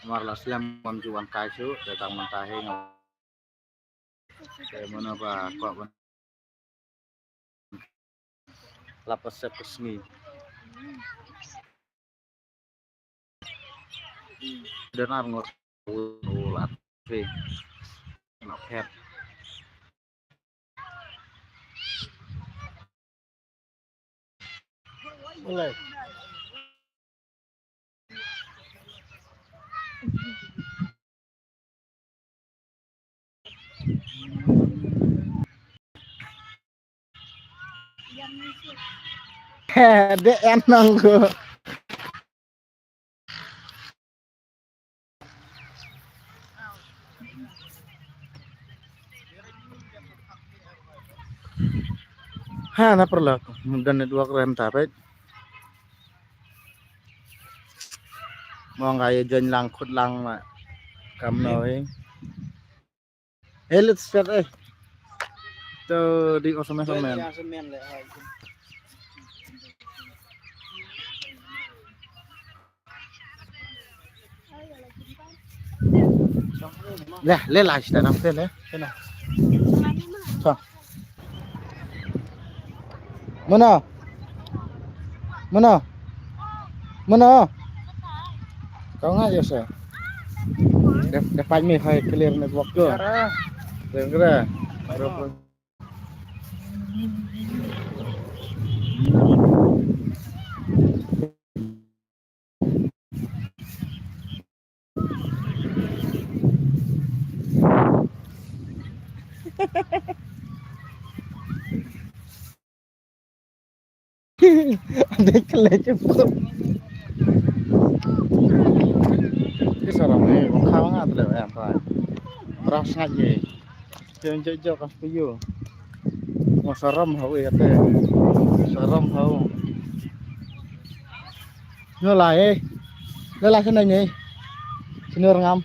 Marla silam juan kaisu datang mentahe mana ba kok lapas sepesmi dan arngot ulat fe nak pet mulai dek enang go ha na perlu dan dua keren tapet mau nggak jalan langkut lang mak kamu nói let's start to di osmen Lah, lelah kita nampil ya. Sana. So. Mana? Mana? Mana? Kau nggak ya sih? Dapat mi hai clear network tu. Dengar. Ada kelece pun. Cái sao này cũng khá ngát rồi em phải. Ras ngaji. Jangan jauh kas piyu. Masaram hau ya teh. Saram hau. Nó lại. Nó lại cái này nhỉ? Sini orang ngam.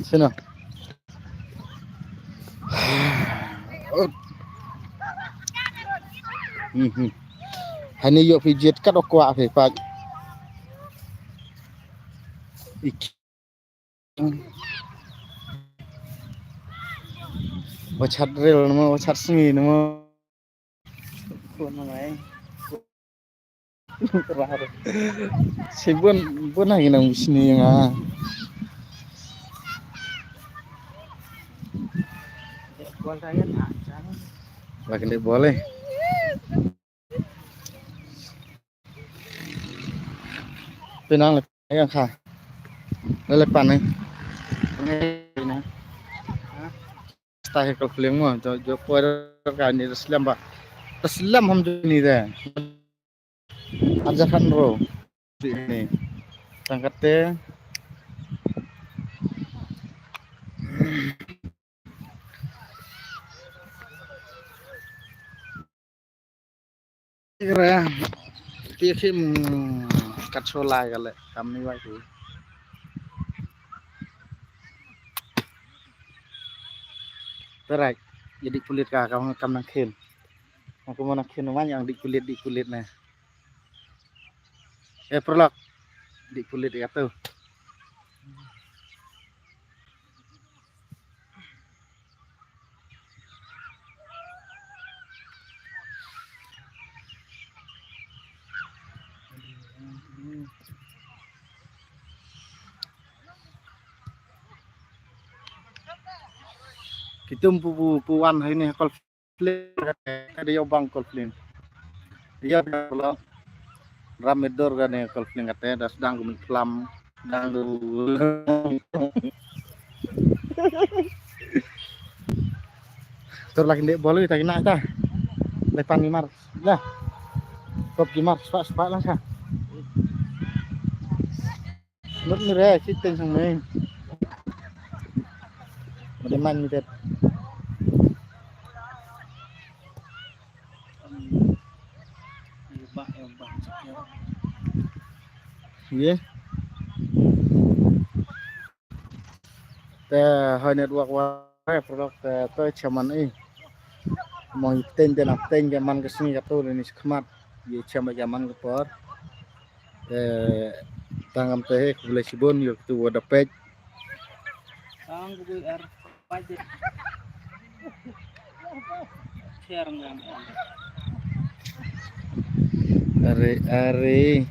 Sini. Hani yo pijit kat okwa fe pak. Wachat rel nama wachat sengi nama. Pun namai. Terharu. Sibun lagi nang sini nga. Buat saya tak. Lagi tidak boleh. Pinang yang kah? Lepan nih. Ini. Stay kalau film mah, jauh kan ini Islam pak. Islam ham ni dah. Ajakan bro. Ini. Tangkatnya. Kira. Tiap kat sola kali. Kami waktu. Terai, jadi kulit kah kamu nakin. Aku mau nakin namanya yang di kulit nah. Perlok di kulit ya tuh. Kita puan hari ini konflik ada yang bang konflik. Iya kalau ramedor kan ya konflik katanya dah sedang gemelam dan tur lagi ndek boleh tak kena ta. Lepan mimar. Lah. Kop gimar sepak lah sah. Nut ni re siting sang ni. Ada man ni tet. Iya. te hơi network wa produk te chaman mau ten dan ten zaman kesini kata ini sekemat ye chama zaman kepor tangam teh boleh sibon yuk tu ada page Ang gue pajak share nggak? are